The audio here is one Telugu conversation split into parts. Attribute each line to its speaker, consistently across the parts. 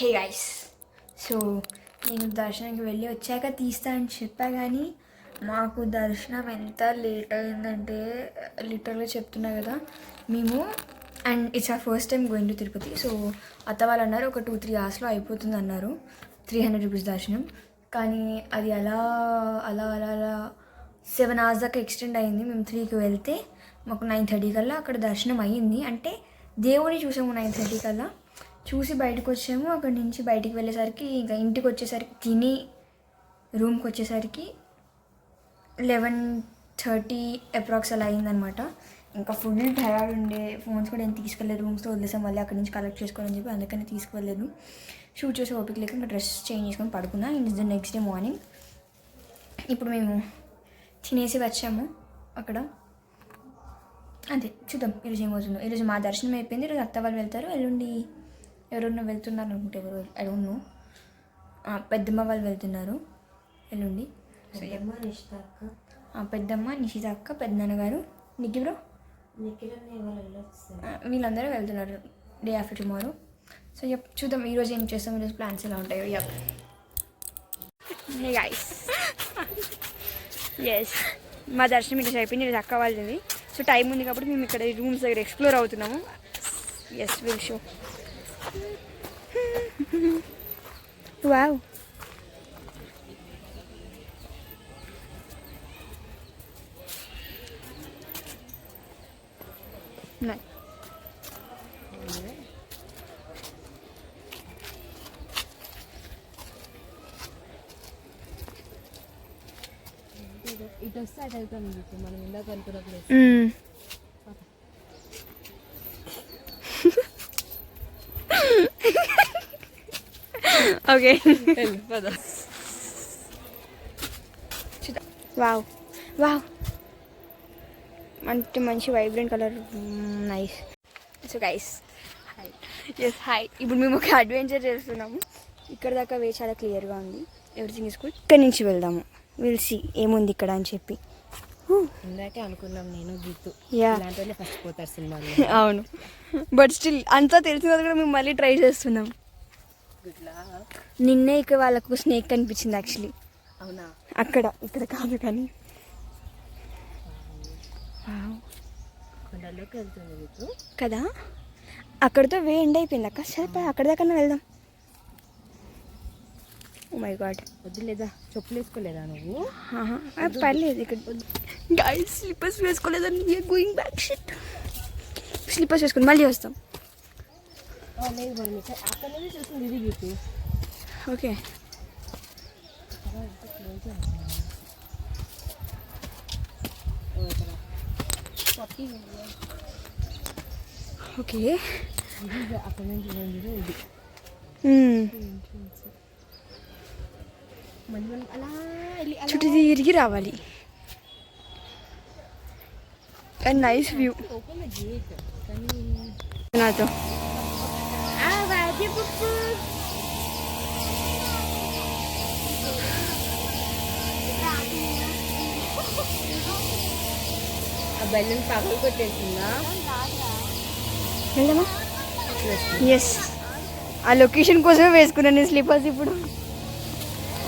Speaker 1: హే గైస్, సో నేను దర్శనానికి వెళ్ళి వచ్చాక తీస్తా అని చెప్పా కానీ మాకు దర్శనం ఎంత లేట్ అయిందంటే లిటరల్గా చెప్తున్నా కదా మేము. అండ్ ఇట్స్ ఆ first time going to Tirupati. So అత్త వాళ్ళు అన్నారు ఒక 2-3 అవర్స్లో అయిపోతుంది అన్నారు, 300 రూపీస్ దర్శనం. కానీ అది అలా అలా అలా అలా 7 అవర్స్ దాకా ఎక్స్టెండ్ అయింది. మేము 3కి వెళ్తే మాకు 9:30 కల్లా అక్కడ దర్శనం అయ్యింది. అంటే దేవుడిని చూసాము 9:30 కల్లా, చూసి బయటకు వచ్చాము. అక్కడి నుంచి బయటికి వెళ్ళేసరికి ఇంకా ఇంటికి వచ్చేసరికి తిని రూమ్కి వచ్చేసరికి 11:30 అప్రాక్స్ అలా అయిందనమాట. ఇంకా ఫుల్ టైర్డ్ ఉండే, ఫోన్స్ కూడా ఏం తీసుకెళ్ళలేదు, రూమ్స్లో వదిలేసాం. మళ్ళీ అక్కడి నుంచి కలెక్ట్ చేసుకోవాలని చెప్పి అందుకని తీసుకువెళ్ళలేదు. షూట్ చేసి ఓపిక లేక ఇంకా డ్రెస్ చేంజ్ చేసుకొని పడుకున్నా. It's the next day morning. ఇప్పుడు మేము తినేసి వచ్చాము అక్కడ. అంతే, చూద్దాం ఈరోజు ఏమవుతుందో. ఈరోజు మా దర్శనం అయిపోయింది. ఈరోజు అత్త వాళ్ళు వెళ్తారు, ఎల్లుండి ఎవరన్నా వెళ్తున్నారు అనుకుంటే, ఎవరు ఐ డోంట్ నో. పెద్దమ్మ వాళ్ళు వెళ్తున్నారు ఎల్లుండి. పెద్దమ్మ, నిషిత అక్క, పెద్దనాన్నగారు, నిక్కి బ్రో, వీళ్ళందరూ వెళ్తున్నారు డే ఆఫ్టర్ టుమారో. సో చూద్దాం ఈరోజు ఏం చేస్తాం, ఈరోజు ప్లాన్స్ ఎలా ఉంటాయో. హే గైస్, ఎస్ మా దర్శనం ఈరోజు అయిపోయింది. ఈరోజు అక్క వాళ్ళది. సో టైం ఉంది కాబట్టి మేము ఇక్కడ రూమ్స్ దగ్గర ఎక్స్ప్లోర్ అవుతున్నాము. Yes, will show. వావ్,
Speaker 2: ఇటు వస్తే అటు వెళ్తాను మనం ఇందాక అనుకున్న ప్లేస్.
Speaker 1: ఓకే, వావ్ వావ్, అంటే మంచి vibrant colour, nice. So guys, yes hi. ఇప్పుడు మేము ఒక అడ్వెంచర్ చేస్తున్నాము. ఇక్కడ దాకా వే చాలా క్లియర్గా ఉంది, ఎవ్రీథింగ్ ఇస్ గుడ్. ఇక్కడ నుంచి వెళ్దాము, విల్ సీ ఏముంది ఇక్కడ అని చెప్పి.
Speaker 2: ఇందాకే అనుకున్నాం నేను గీతు, ఫస్ట్ పోతారు సినిమాలో.
Speaker 1: అవును, బట్ స్టిల్ అంతా తెలిసిన తర్వాత కూడా మేము మళ్ళీ ట్రై చేస్తున్నాం. నిన్నే ఇక్కడ వాళ్ళకు స్నేక్ కనిపించింది యాక్చువల్లీ.
Speaker 2: అవునా?
Speaker 1: అక్కడ, ఇక్కడ కాదు కానీ.
Speaker 2: కొండలోకి వెళ్తుంది గీతు
Speaker 1: కదా, అక్కడితో వే ఎండ్ అయిపోయింది అక్క. సరే అక్కడ దాకా వెళ్దాం. ఓ మై గాడ్,
Speaker 2: వద్దులేదా? చెప్పులు వేసుకోలేదా నువ్వు?
Speaker 1: పర్లేదు. ఇక్కడ గైస్ స్లిప్పర్స్ వేసుకోలేదని we're going back. Shit, slippers వేసుకుని మళ్ళీ వస్తాం.
Speaker 2: లేదు మనం అక్కడ నుంచి చూస్తుంది ఇది గీతు.
Speaker 1: Okay, okay.
Speaker 2: అక్కడ నుంచి ఇది అలా
Speaker 1: చుట్టూ తిరిగి రావాలి. And nice view. నాతో
Speaker 2: బెలూన్ పగలు కొట్టేసిందా?
Speaker 1: వెళ్దామా? ఎస్, ఆ లొకేషన్ కోసమే వేసుకున్నాను స్లీపర్స్. ఇప్పుడు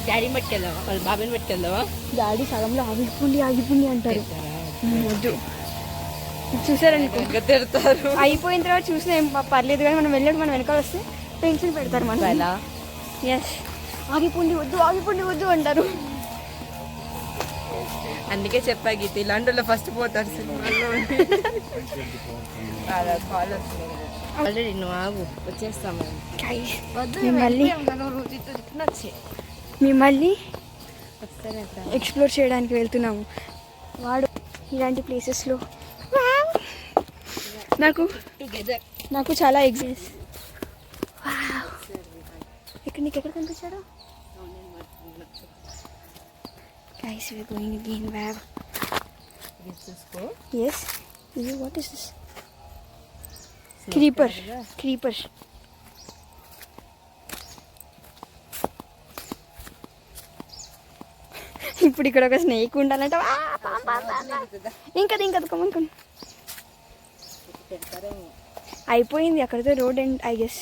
Speaker 2: డాడీ పట్టుకెళ్దావా? వాళ్ళ బాబాయ్ని పట్టుకెళ్దావా?
Speaker 1: డాడీ సగంలో ఆగిపోండి అంటారు. వద్దు, చూసారనుకో
Speaker 2: తిడతారు.
Speaker 1: అయిపోయిన తర్వాత చూసినా ఏం పర్లేదు, కానీ మనం వెళ్ళాడు మనం వెనకాల వస్తే టెన్షన్ పెడతారు మనం.
Speaker 2: ఎలా?
Speaker 1: ఎస్, ఆగిపోండి వద్దు అంటారు.
Speaker 2: అందుకే చెప్పా గీత, ఇలాంటి వాళ్ళు ఫస్ట్ పోతారు సినిమాలో. ఆల్రెడీ నువ్వు ఆగు, వచ్చేస్తాము.
Speaker 1: మళ్ళీ ఎక్స్ప్లోర్ చేయడానికి వెళ్తున్నాము. వాడు ఇలాంటి ప్లేసెస్లో నాకు చాలా ఎగ్జైస్. ఇక్కడ నీకు ఎక్కడ కనిపించాడు? Guys, we're going again. Wow. Yes. What is this? Creeper. ఇప్పుడు ఇక్కడ ఒక స్నేక్ ఉండాలంటే ఇంకా కమ్మనుకోండి. అయిపోయింది అక్కడితో రోడ్ అండ్ ఐ గెస్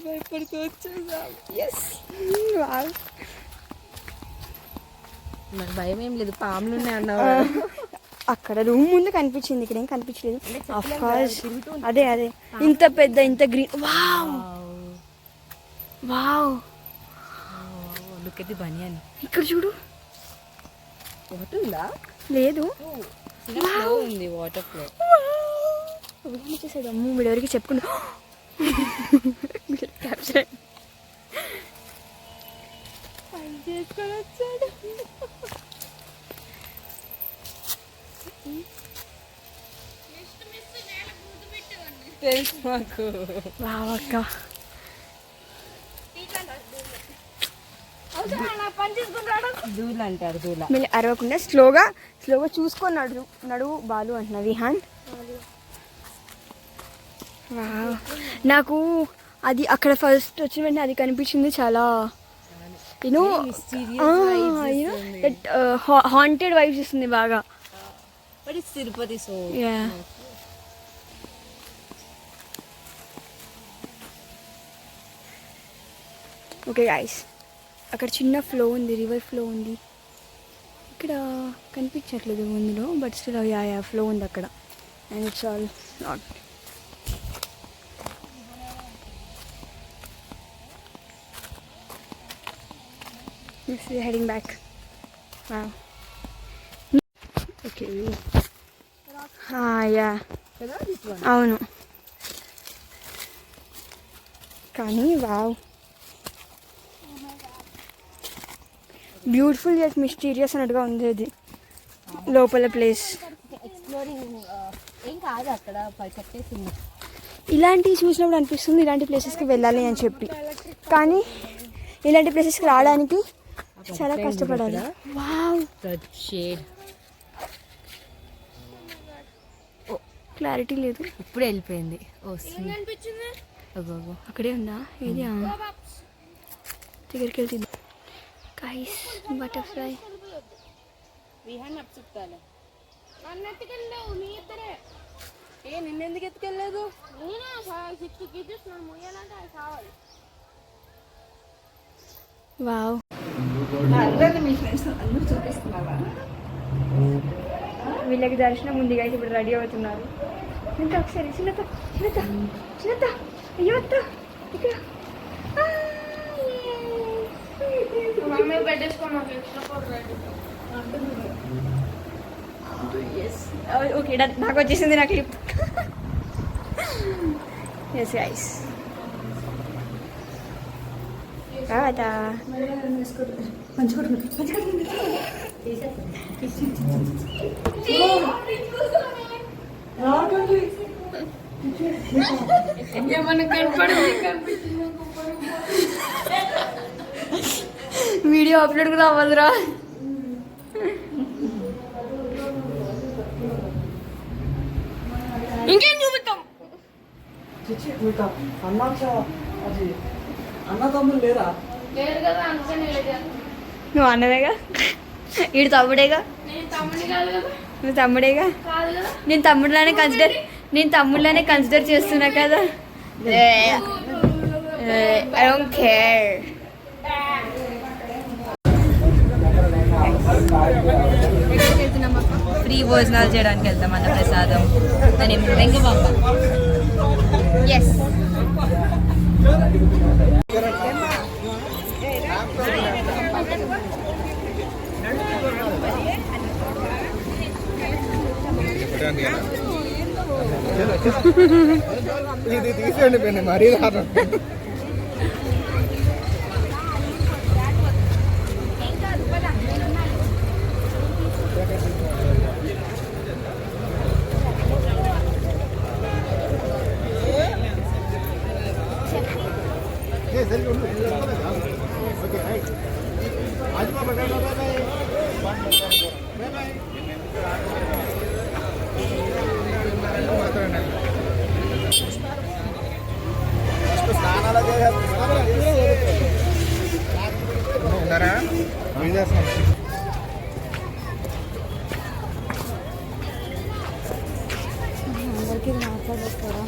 Speaker 1: భయపడుతూ వచ్చేసాం. ఎస్,
Speaker 2: నాకు భయం ఏం లేదు, పాములు ఉన్నాయి అన్నావు.
Speaker 1: అక్కడ రూమ్ ముందు కనిపించింది, ఇక్కడ ఏం కనిపించలేదు. ఆఫ్ కోర్స్ అదే అదే, ఇంత పెద్ద ఇంత green. Wow wow,
Speaker 2: look at the banyan.
Speaker 1: ఇక్కడ చూడు.
Speaker 2: వాటర్ ఉందా?
Speaker 1: లేదు,
Speaker 2: ఫ్లో ఉంది, వాటర్ ఫ్లో.
Speaker 1: చేసేది అమ్ము, వీడెవరికి చెప్పుకుంటా క్యాప్చర్ చేసుకొని వచ్చాడు.
Speaker 2: తెలుసు మాకు.
Speaker 1: వావక్క,
Speaker 2: దూల అంటారు, దూల.
Speaker 1: మళ్ళీ అరవకుండా స్లోగా స్లోగా చూసుకొని నడువు బాలు అంటున్నా విహాన్. వావ్, నాకు అది అక్కడ ఫస్ట్ వచ్చిన వెంటనే అది కనిపించింది. చాలా యూనో హాంటెడ్ వైబ్స్ ఇస్తుంది బాగా.
Speaker 2: But it's Tirupati, so
Speaker 1: yeah. Okay guys, అక్కడ చిన్న ఫ్లో ఉంది, రివర్ ఫ్లో ఉంది. ఇక్కడ కనిపించట్లేదు ముందులో, బట్ స్టిల్ యా ఫ్లో ఉంది అక్కడ. And it's all not. Heading back. Okay, yeah అవును, కానీ వావ్, బ్యూటిఫుల్ యట్ మిస్టీరియస్ అన్నట్టుగా ఉంది అది లోపల ప్లేస్.
Speaker 2: ఎక్స్ప్లోరింగ్ ఏం కాదు, అక్కడ చెప్పేసింది.
Speaker 1: ఇలాంటివి చూసినప్పుడు అనిపిస్తుంది ఇలాంటి ప్లేసెస్కి వెళ్ళాలి అని చెప్పి, కానీ ఇలాంటి ప్లేసెస్కి రావడానికి చాలా కష్టపడాలి. వావ్, క్లారిటీ లేదు,
Speaker 2: ఇప్పుడే వెళ్ళిపోయింది.
Speaker 1: అక్కడే ఉందా ఏది? దగ్గరికి వెళ్తుంది. Guys, butterfly.
Speaker 2: నిన్నెందుకు ఎత్తుకెళ్ళలేదు?
Speaker 1: వావ్, వీళ్ళకి దర్శనం ఉంది అయితే ఇప్పుడు రెడీ అవుతున్నారు. ఇంకా ఒకసారి చిన్నత చిన్నత చిన్నత, అయ్యో అత్త ఇక్కడ. ఓకే, నాకు వచ్చేసింది నా clip. Yes guys, video upload కూడా అవ్వదురా. ఇంకేం చూపిస్తాం?
Speaker 3: అన్నదమ్ములు లేరా?
Speaker 1: నువ్వు అన్నవేగా, వీడు తమ్ముడేగా. నువ్వు తమ్ముడేగా. నేను తమ్ముడిలానే కన్సిడర్ చేస్తున్నా కదా. I don't care.
Speaker 2: ఫ్రీ భోజనాలు చేయడానికి వెళ్తాం, అన్న ప్రసాదం అని వెంగబాబా. ఎస్,
Speaker 3: ఇది తీసేయండి, మరీ రాదు. స్నానాలు
Speaker 1: అందరికీ ఇది మాట్లాడేస్తారా?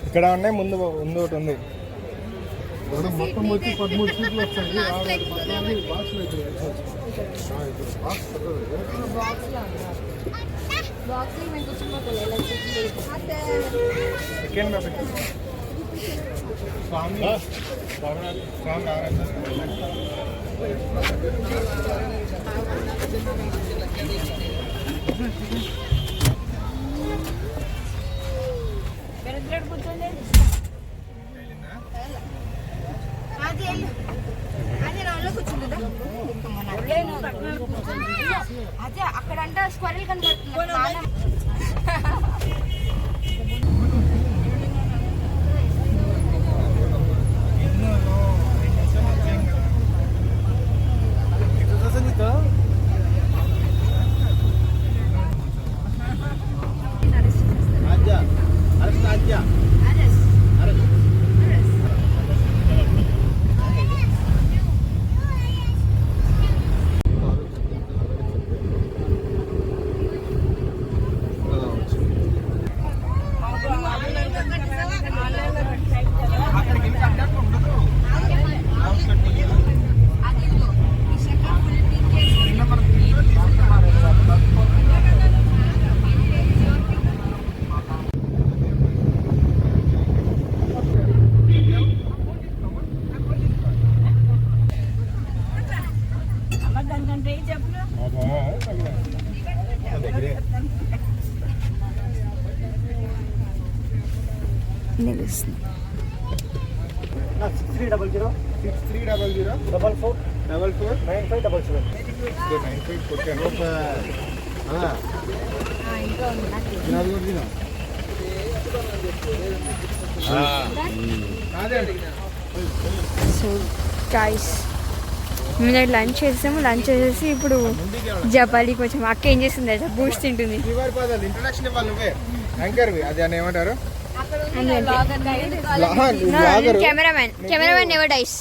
Speaker 3: ఇక్కడ ఉన్నాయి, ముందు ముందు ఒకటి ఉంది. మొత్తం వచ్చి 13 సీట్లు వస్తాయి. స్వామి
Speaker 1: అదే అక్కడంట స్క్వరెల్ కనబడుతుంది. నిలుస్తుంది.
Speaker 3: 6300 6300 44 44 9577 95 కొట్టాను.
Speaker 1: సో గైస్ మేము లంచ్ చేసాము. లంచ్ చేసేసి ఇప్పుడు జపాలీకి వచ్చాము. అక్క ఏం చేస్తుంది అయితే బూస్ట్ తింటుంది.
Speaker 3: ఇంట్రడక్షన్ ఇవ్వాలి నువ్వే, యాంకర్వి. అది అని ఏమంటారు?
Speaker 1: Cameraman never dies.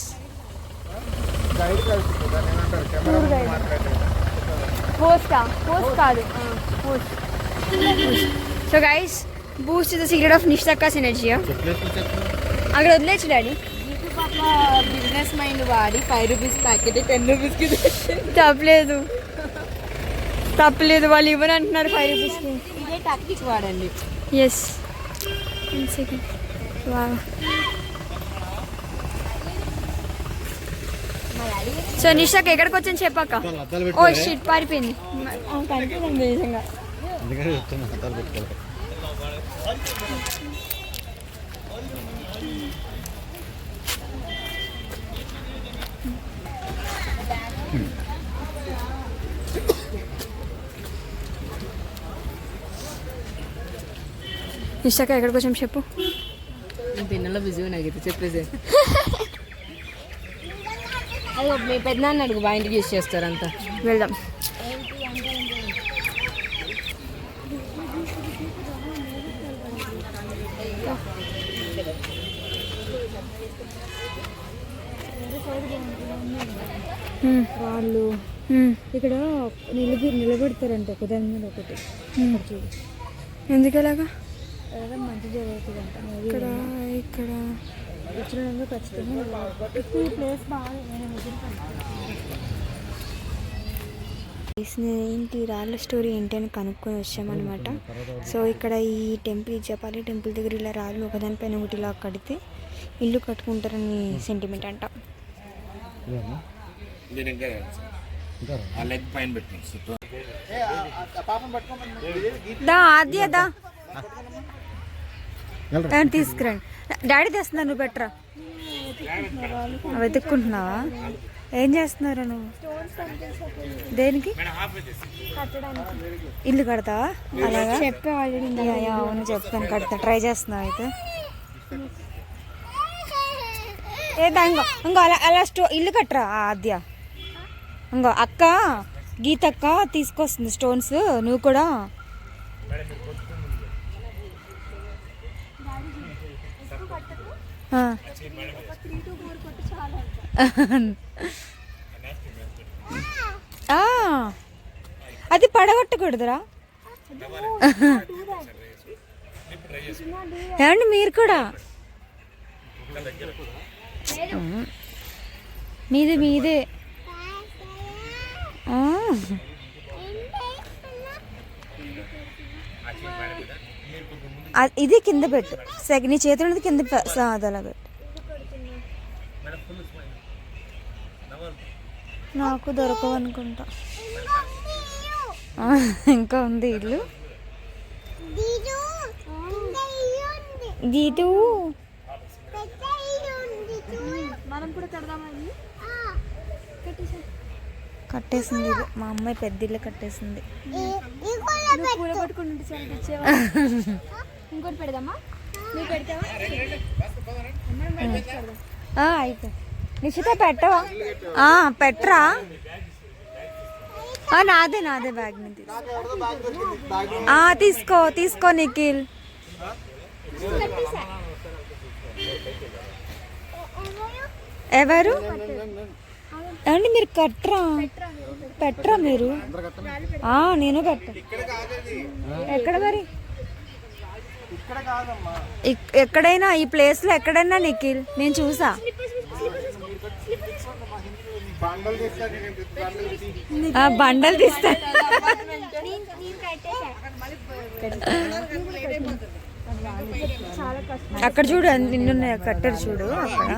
Speaker 1: పోస్ట్ కాదు, post. So guys boost is the secret of నిష్ఠాకాస్ ఎనర్జీ. అక్కడ వదిలేచ్చు డాడీ.
Speaker 2: బిజినెస్ మైండ్ వాడి 5 రూపీస్ ప్యాకెట్ 10 రూపీస్కి
Speaker 1: తప్పలేదు వాళ్ళు ఇవ్వని అంటున్నారు 5 రూపీస్కి.
Speaker 2: ఇదే టాక్టిక్ వాడండి.
Speaker 1: ఎస్ సో నిషాక్ ఎక్కడికి వచ్చాను చెప్పాక. ఓ షిట్ పారిపోయింది. కనిపించింది నిజంగా. నిషాక ఎక్కడికి వచ్చాం చెప్పు.
Speaker 2: తిన్నలో బిజీ నాకైతే చెప్పేసి. అదే మీ పెద్దనాన్న అడుగు, బాగా ఇంట్రడ్యూస్ చేస్తారంతా.
Speaker 1: వెళ్దాం.
Speaker 4: వాళ్ళు ఇక్కడ నిలబెడతారంట ఒకదాని మీద ఒకటి.
Speaker 1: ఎందుకు అలాగా?
Speaker 4: మంచి జరుగుతుందంట.
Speaker 1: ఇక్కడ ఇక్కడ
Speaker 4: ఉత్తరంగా ఖచ్చితంగా ఈ ప్లేస్ బాగా
Speaker 1: ఏంటి రాళ్ళ స్టోరీ ఏంటి అని కనుక్కొని వచ్చామన్నమాట. సో ఇక్కడ ఈ టెంపుల్, జపాలి టెంపుల్ దగ్గర ఇలా రాళ్ళు ఒకదానిపైన ఒకటి ఇలా కడితే ఇల్లు కట్టుకుంటారని సెంటిమెంట్ అంట. దా ఆద్య దా తీసుకురండి. డాడీ తెస్తున్నా, నువ్వు పెట్టరా. వెతుక్కుంటున్నావా? ఏం చేస్తున్నారు నువ్వు? దేనికి? ఇల్లు కడతావా? అలాగా
Speaker 4: చెప్పే
Speaker 1: అవును చెప్తాను, కడతా. ట్రై చేస్తున్నావు అయితే. ఏదా ఇంకో ఇంకో అలా ఇల్లు కట్టరా ఆద్య. ఇంకో అక్క గీతక్క తీసుకొస్తుంది స్టోన్స్, నువ్వు కూడా.
Speaker 4: ఆ. ఆ, అది పడగొట్టకూడదురా. ఏమండి మీరు కూడా మీదే మీదే. ఆ. ఇది కింద పెట్టు, నీ చేతులు కింద అదలా పెట్టు. నాకు దొరకవు అనుకుంటా. ఇంకా ఉంది ఇల్లు. గీటు
Speaker 1: మనం కూడా కడదామని
Speaker 4: కట్టేసింది ఇది. మా అమ్మాయి పెద్ద ఇల్లు కట్టేసింది.
Speaker 1: పూల పట్టుకుని ఇంకోటి పెడదామా? నువ్వు పెడతావా?
Speaker 4: అయిపోయి నిశ్చిత పెట్టవా? పెట్టరా. నాదే నాదే బ్యాగ్ నుంచి తీసుకో తీసుకో నిఖిల్. ఎవరు ఏమండి మీరు కట్టరా? పెట్టరా మీరు? నేను కట్ట. ఎక్కడ మరి? ఎక్కడైనా ఈ ప్లేస్ లో ఎక్కడైనా నిఖిల్ నేను చూసా. బండలు తీస్తా. అక్కడ చూడు నిన్నున్నాయి కట్టరు చూడు అక్కడ.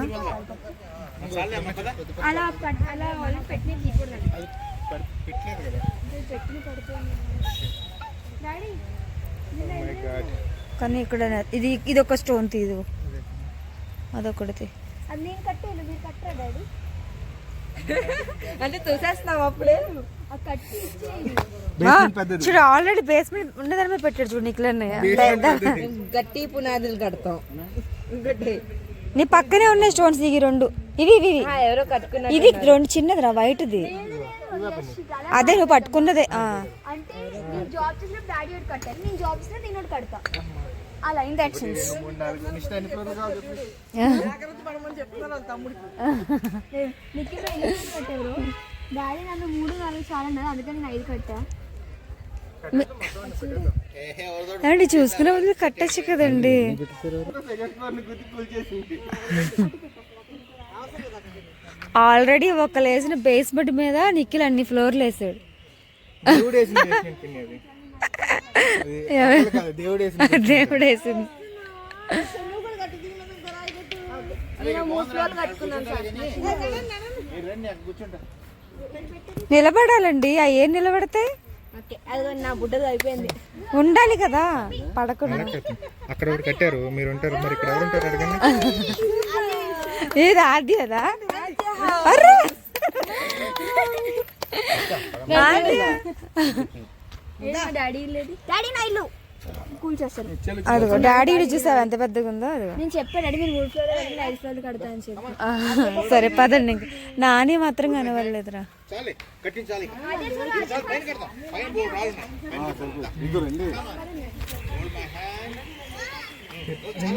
Speaker 4: కానీ ఇక్కడ ఇది ఒక స్టోన్ తీదు, అదొకటి.
Speaker 2: అంటే చూసేస్తున్నావు అప్పుడే.
Speaker 4: చూడు ఆల్రెడీ బేస్మెంట్ ఉన్నదాని మీద పెట్టాడు చూడు నిఖిల్.
Speaker 2: గట్టి పునాదులు కడతాం.
Speaker 4: నీ పక్కనే ఉన్నాయి స్టోన్స్. ఇవి రెండు ఇవి ఇవి
Speaker 2: ఎవరో కట్టుకున్నారు.
Speaker 4: ఇది రెండు చిన్నది రా వైట్ది. అదే నువ్వు పట్టుకున్నదే.
Speaker 1: అంటే నేను జాబ్ చేసినప్పుడు డాడీ ఒకటి కట్టాను, నేను జాబ్ చేసిన నేను ఒకటి కడతా. అలా ఇన్ దట్ సెన్స్. కట్టారు డాడీ నన్ను 3-4 చాలా అన్నది, అందుకని నేను 5 కట్టా.
Speaker 4: అండి చూసుకునే బదులు కట్టచ్చు కదండి. ఆల్రెడీ ఒక లేసిన బేస్మెంట్ మీద నిఖిల్ అన్ని ఫ్లోర్లు వేసాడు. దేవుడు వేసింది. నిలబడాలండి. ఏం నిలబడితే
Speaker 1: నా బుడ్డది అయిపోయింది.
Speaker 4: ఉండాలి కదా పడకుండా.
Speaker 3: అక్కడ ఒకటి కట్టారు, మీరు ఉంటారు మరి ఇక్కడ ఎవరు ఉంటారు అడగండి.
Speaker 4: ఏది ఆది కదా?
Speaker 1: డాడీ నా ఇల్లు కూల్చేస్తాను.
Speaker 4: అదిగో డాడీ చూసావు ఎంత పెద్దగా ఉందో. అదిగో
Speaker 1: నేను చెప్పాను డాడీ మీరు 3 ఫ్లోర్ 5 ఫ్లోర్ కడతా అని చెప్పి.
Speaker 4: సరే పదండి. నాని మాత్రం కనవలేదురా.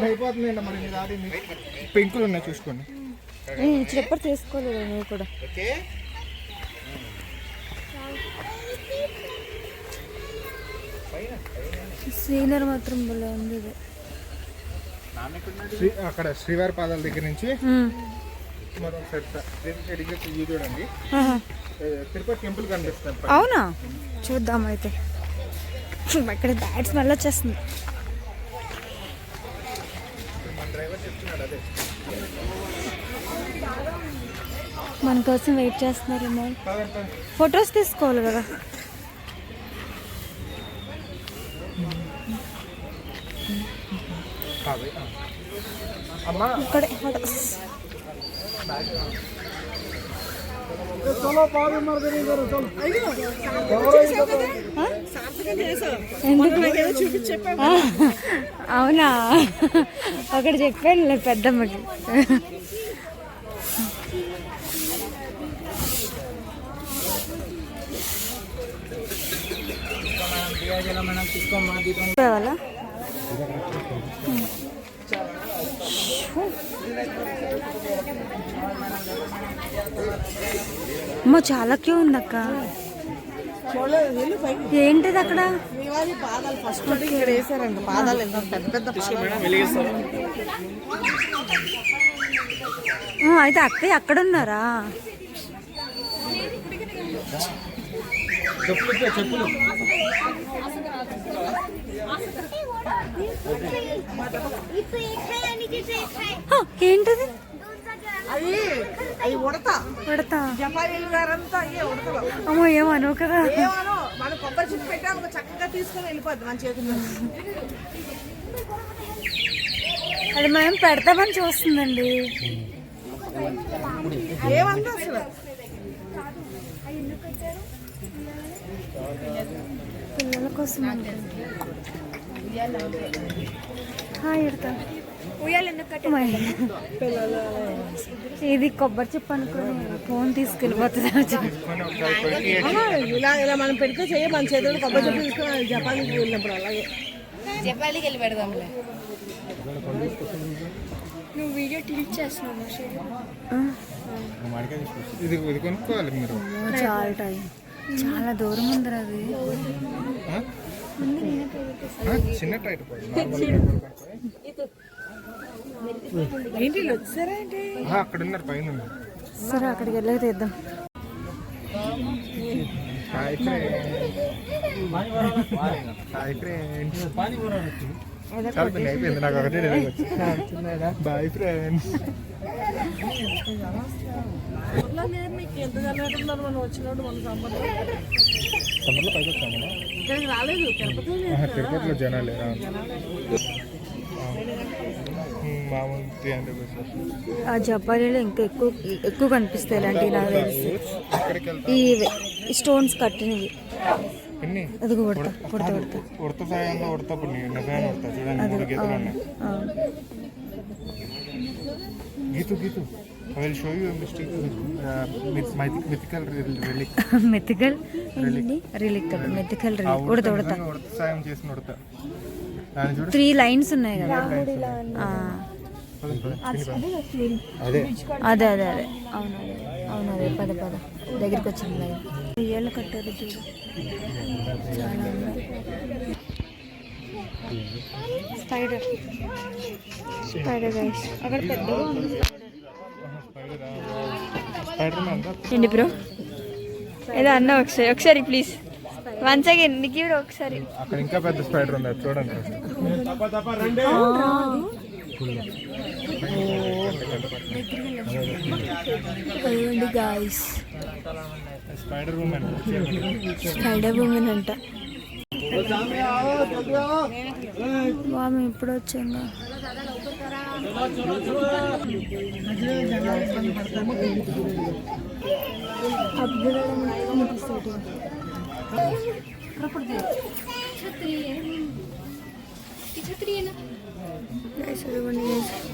Speaker 3: అయిపోతుందండి మరి పెంకులు ఉన్నాయి చూసుకోండి.
Speaker 4: చెప్పరు తీసుకోలేదు నువ్వు కూడా. సీనర్ మాత్రం భలే ఉంది.
Speaker 3: అక్కడ శ్రీవారి పాదాల దగ్గర నుంచి చూడండి తిరుపతి టెంపుల్ కనిపిస్తుంది.
Speaker 4: అవునా? చూద్దాం అయితే. ఇక్కడ బ్యాడ్ స్మెల్ వచ్చేస్తుంది. మన కోసం వెయిట్ చేస్తున్నారు. ఫొటోస్ తీసుకోవాలి కదా. ఇక్కడే ఫొటోస్. అవునా? అక్కడ చెప్పాను పెద్దమ్మకి. అమ్మో చాలా క్యూ ఉంది అక్క. ఏంటిది అక్కడ?
Speaker 5: పాదాలు ఫస్ట్ ఇక్కడ వేసారండి. పాదాలు ఎంత పెద్ద పెద్ద
Speaker 4: అయితే అక్క అక్కడ ఉన్నారా?
Speaker 3: చెప్పులు
Speaker 4: ఏంటది?
Speaker 5: అది అది ఉడతా
Speaker 4: ఉడతా.
Speaker 5: జపానీలు గారంతా అయ్యే ఉడతలు.
Speaker 4: అమ్మో ఏమను కదా.
Speaker 5: ఏమనో మనం కొబ్బరి చిప్ప పెట్టాము చక్కగా తీసుకొని వెళ్ళిపోద్ది మన చేతుల్లో.
Speaker 4: అది మేము పెడతామని చూస్తుందండి.
Speaker 5: ఏమందో అసలు
Speaker 4: పిల్లల కోసం ఇది కొబ్బరి చెప్పు అనుకుని ఫోన్ తీసుకెళ్ళిపోతుంది.
Speaker 5: ఇలా ఇలా మనం పెడితే చెయ్యి మన చేతుల్లో కొబ్బరి చిప్ప తీసుకొని జపానీకి వెళ్ళినప్పుడు అలాగే
Speaker 2: జపాలికి వెళ్ళి పెడదాంలే.
Speaker 1: నువ్వు వీడియో క్లిక్ చేస్తున్నావు.
Speaker 3: ఇది కొనుక్కోవాలి మీరు.
Speaker 4: చాలా టైం, చాలా దూరం ఉందిరా అది.
Speaker 3: చిన్న టైట్
Speaker 5: ఏంటి వచ్చారా ఏంటి?
Speaker 3: అక్కడ ఉన్నారు పైన.
Speaker 4: సరే అక్కడికి వెళ్ళి తీద్దాం.
Speaker 3: Hi friends. చాలా పని అయిపోయింది నాకు. ఒకటే బాయ్ ఫ్రెండ్స్.
Speaker 5: ఎంత జరుగుతున్నారు మనం వచ్చినప్పుడు మన
Speaker 3: సమ్మర్లో పైకి వచ్చాము.
Speaker 5: ఇక్కడికి రాలేదు.
Speaker 3: తిరుపతిలో జనాలు లేరా? మామూలు 300 రూపీస్.
Speaker 4: ఆ జపానీలో ఇంకా ఎక్కువ కనిపిస్తాయి ఇలాంటివి నాకు తెలిసి. ఈ స్టోన్స్ కట్టినవి అది కొడతా కొడతా కొడతా
Speaker 3: ఉడత సాయంలో ఉడతప్పుడు నిజమైన ఉడతా చూడండి. 3 గీతలు ఉన్నాయి. గీతు గీతు I will show you a mistake with mythical relic.
Speaker 4: Mythical relic కదా. మెథికల్ రిలిక్ ఉడతా ఉడతా
Speaker 3: ఉడత సాయం చేసిన ఉడత. దాని చూడు
Speaker 4: 3 లైన్స్ ఉన్నాయి కదా.
Speaker 3: అదే
Speaker 4: అదే అదే అదే అవును అవును అదే పద పద దగ్గరికి వచ్చింది లైన్. ఏళ్ళు కట్టారు చూడు. చాలా ఉన్నాయి. స్పైడర్ స్పైడర్ గైస్ అక్కడ పెద్దగా ఉంది. ఏంటి బ్రో ఏదో అన్న ఒకసారి ప్లీజ్ వన్స్ అగైన్ నీకు కూడా ఒకసారి.
Speaker 3: అక్కడ ఇంకా పెద్ద స్పైడర్ ఉంది చూడండి.
Speaker 1: Guys
Speaker 3: spider women.
Speaker 1: Spider women అంట. మేము ఇప్పుడు వచ్చాము.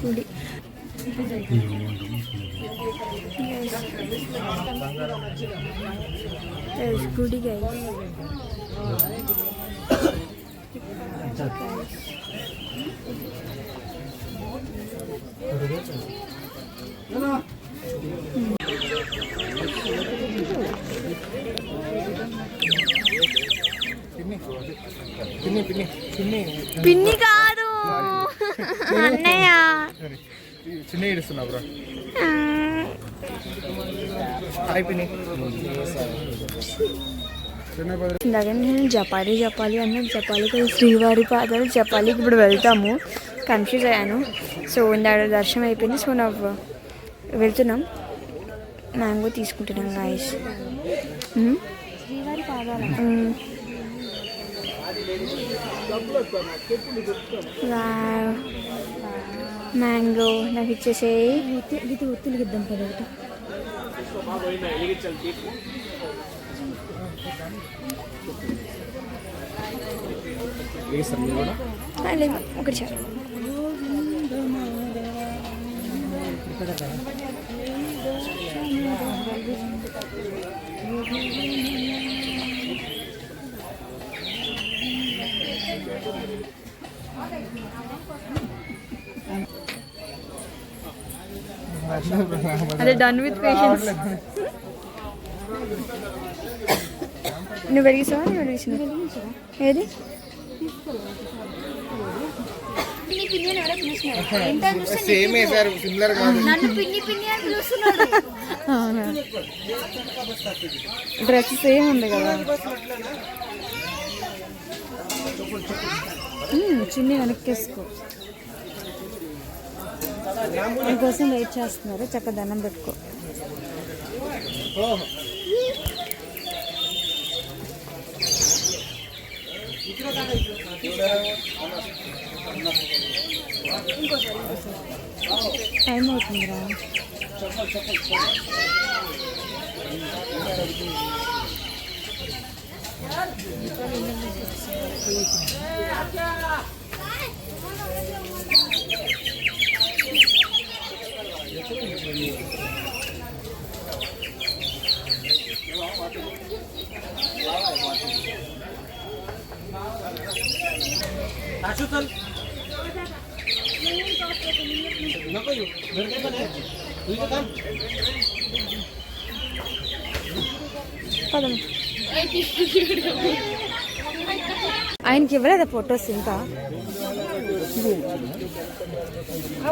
Speaker 1: గుడి గుడి గైస్. పిన్ని కాదు అన్నయ్య.
Speaker 3: చిన్న ఇస్తున్నా బ్రో. హాయ్ పిన్ని.
Speaker 1: ఇందాక నేను జపాలి అన్న జపాలికి శ్రీవారి పాదాలు జపాలికి ఇప్పుడు వెళ్తాము. కన్ఫ్యూజ్ అయ్యాను. సో ఇందాక దర్శనం అయిపోయింది. సో నాకు వెళ్తున్నాం. మ్యాంగో తీసుకుంటున్నాం గాయస్.
Speaker 4: శ్రీవారి పాదాలు
Speaker 1: మ్యాంగో నాకు ఇచ్చేసేయి.
Speaker 4: గీత ఒత్తులు ఇద్దాం కదా.
Speaker 1: లేదు ఒకటి చాలు. అదే డన్ విత్ పేషెన్స్. నువ్వు వెలిగిస్తావా? నేను వెలిగించిన ఏది
Speaker 3: సేమ్ వేసారు, సిమిలర్ కాదు.
Speaker 4: అవునా, డ్రెస్ సేమ్ ఉంది కదా. చున్నీ వెనక్కేసుకో. నీకోసం వెయిట్ చేస్తున్నారు, చక్కగా దండం పెట్టుకో. టైం అవుతుందిరా. ఆయనకి ఇవ్వలేదా ఫొటోస్ ఇంకా?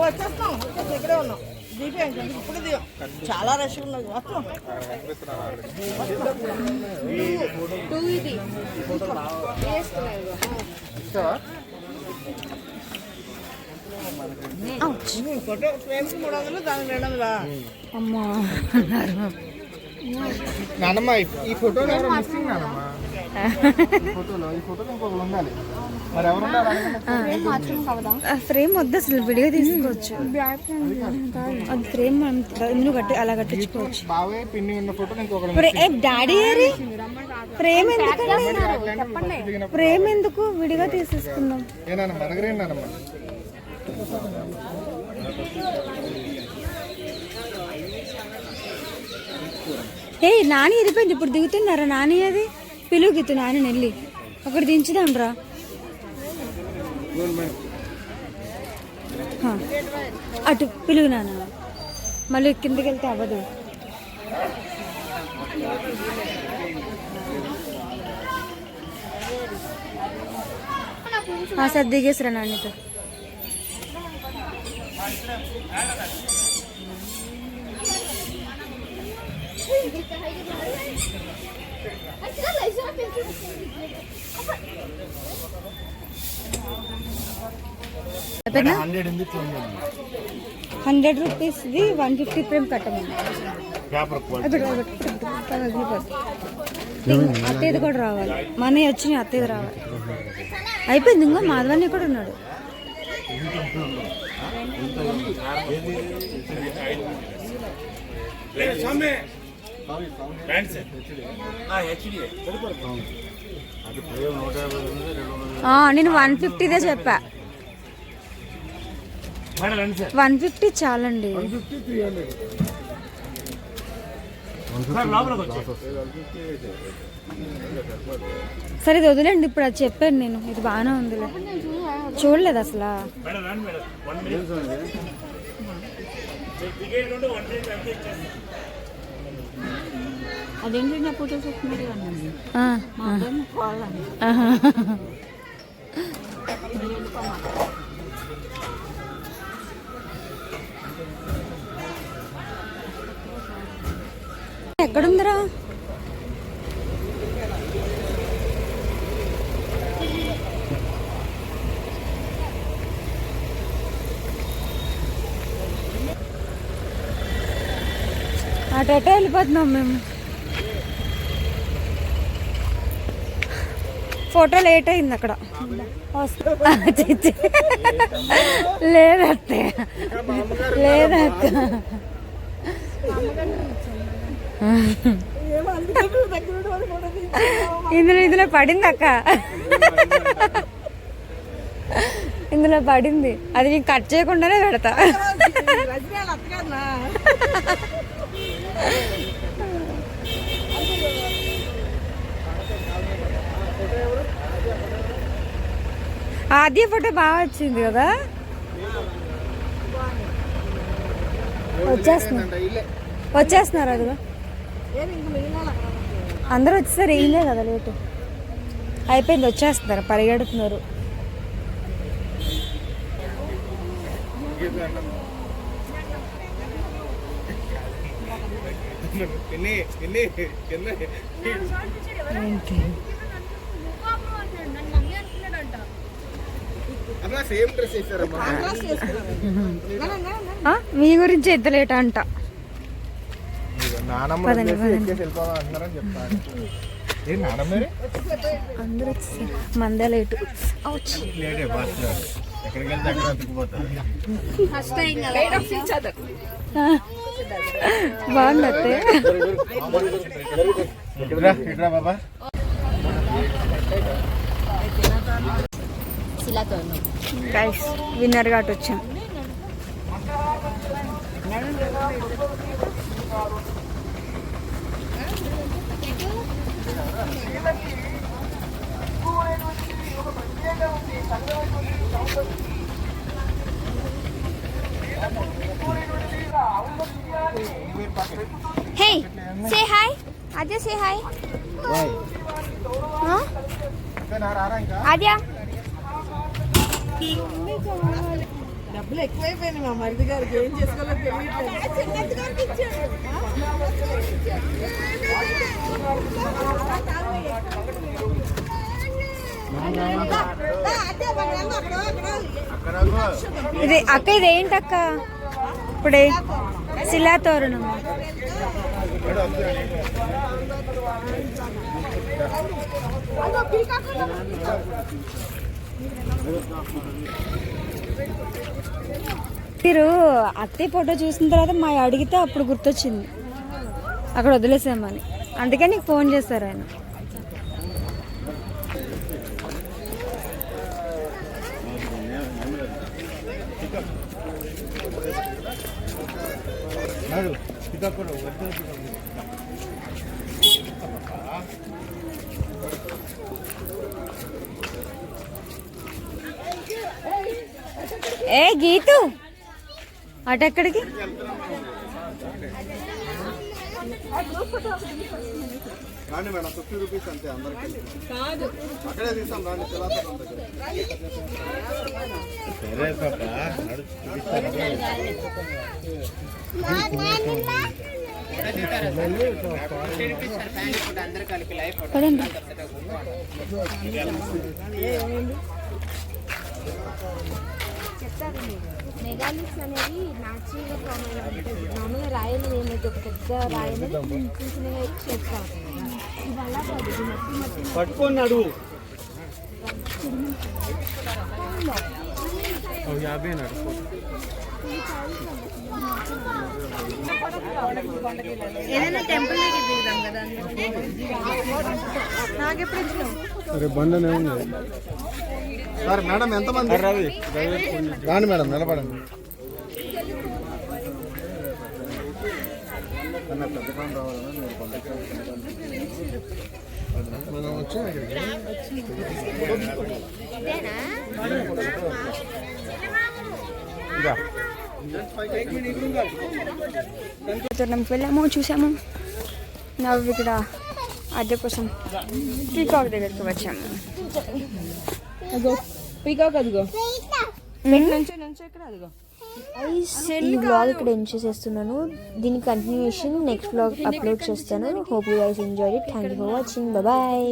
Speaker 5: వచ్చేస్తాం, ఇక్కడే ఉన్నాం. ఇప్పుడు చాలా రష్ ఉన్నది. వస్తాం. ఫోటో ఫ్రేమ్స్ 300, దానికి 200.
Speaker 4: అమ్మా
Speaker 3: నానమ్మ ఈ ఫోటోలో ఎవరో మిస్సింగ్ నానమ్మ. ఈ ఫోటోలో ఇంకొకరు ఉండాలి. మరి ఎవరు ఉండాలి?
Speaker 4: ఫ్రేమ్ వద్దు, అసలు విడిగా తీసుకోవచ్చు. అది ఫ్రేమ్ ఇందులో అలా కట్టించుకోవచ్చు.
Speaker 3: బావే పిన్ని ఉన్న ఫోటో ఇంకొకరు.
Speaker 4: డాడీ ఫ్రేమ్ ఎందుకు? ఫ్రేమ్ ఎందుకు? విడిగా తీసేసుకుందాం.
Speaker 3: ఏనానమ్మ అనగరే నానమ్మ.
Speaker 4: ఏ నాని వెళ్ళిపోయింది, ఇప్పుడు దిగుతున్నారా? నాని అది పిలుగుతు, నాని వెళ్ళి అక్కడ దించుదాం రా. అటు పిలుగు నాన్న, మళ్ళీ కిందకి వెళ్తే అవ్వదు. సార్ దిగేసిరా నాన్నతో. ₹100 150 ఫ్రేమ్ కట్టమని. అత్తేది కూడా రావాలి, మన వచ్చినాయి అత్తేది రావాలి. అయిపోయింది, ఇంకో మాధవని కూడా ఉన్నాడు. నేను 150దే చెప్పా. 150 చాలండి. సరే ఇది వదిలేండి, ఇప్పుడు అది చెప్పాను నేను. ఇది బాగానే ఉంది, చూడలేదు అసలు.
Speaker 2: అదేంటి నా ఫోటోస్ వస్తున్నారు.
Speaker 4: ఎక్కడుందిరా? అటు వెళ్ళిపోతున్నాం మేము. ఫోటో లేట్ అయింది అక్కడ. లేదత్త, లేదక్క. ఇందులో పడింది అక్క, ఇందులో పడింది. అది నేను కట్ చేయకుండానే పెడతా. ఆద్య ఫోటో బాగా వచ్చింది కదా. వచ్చేస్తున్నారు అదిగో అందరూ వచ్చేసారు. ఏం కదా లేటు అయిపోయింది, వచ్చేస్తున్నారు, పరిగెడుతున్నారు.
Speaker 3: Same dress వేసారమ్మా.
Speaker 4: మీ గురించి ఎంత లేట్ అంట.
Speaker 3: నానమ్మ వెళ్ళిపోవాలంటున్నారని చెప్తాను. ఏ నానమ్మ
Speaker 4: అందరూ వచ్చేసారు, మందే లేటు.
Speaker 3: ఎక్కడికి వెళ్తే అక్కడ అతుకుపోతారు.
Speaker 4: బాగుంది అత్తే.
Speaker 3: ఇట్రా బాబా.
Speaker 4: గైస్ విన్నర్ ఘాట్ వచ్చాం. Hey, say hi. Adya, say hi. Huh? Adya.
Speaker 5: డబ్బులు ఎక్కువైపోయినాయి మా మరిది గారికి, ఏం చేసుకోవాలో
Speaker 4: ఇది అక్క, ఇదేంటి అక్క? ఇప్పుడే శిలా తోరణం. మీరు అత్తయ్య ఫోటో చూసిన తర్వాత మా అడిగితే అప్పుడు గుర్తొచ్చింది, అక్కడ వదిలేసామని. అందుకే నీకు ఫోన్ చేశారు ఆయన. ఏ గీతు అటెక్కడికి?
Speaker 3: రాండి మేడం, 50 రూపీస్ అంతే అందరికి. అక్కడే తీసాం రాండి. సరే
Speaker 4: పదండి.
Speaker 6: మెగాలిక్స్ అనేది న్యాచురల్గా ఫామ్ అయిన ఉంటుంది. మామూలుగా రాయని ఏమైతే ఒక పెద్ద రాయని చిన్న చిన్నగా చేస్తా ఉంటుంది. ఇవల్ల కాదు, ఇది మట్టి మట్టి
Speaker 3: పట్టుకున్నాడు. 50
Speaker 2: ఏదైనా టెంపుల్ దిగుదాం కదా.
Speaker 5: నాకెప్పుడు ఇచ్చినావు?
Speaker 3: సరే బండనే ఉంది సార్. మేడం ఎంతమంది? రాండి మేడం, నిలబడండి. పెద్దకాలం రావాలన్నా మీరు మనం వచ్చాం
Speaker 4: తోరణంకి వెళ్ళాము, చూసాము. నవ్వు ఇక్కడ అద్దె కోసం పీకాక్ దగ్గరికి వచ్చాము.
Speaker 5: పీకాక్ అదిగో
Speaker 4: ఈ వ్లాగ్ ఇక్కడ ఎండ్ చేసేస్తున్నాను. దీని కంటిన్యూషన్ నెక్స్ట్ వ్లాగ్ అప్లోడ్ చేస్తాను. Hope you guys enjoy it. Thank you for watching. Bye.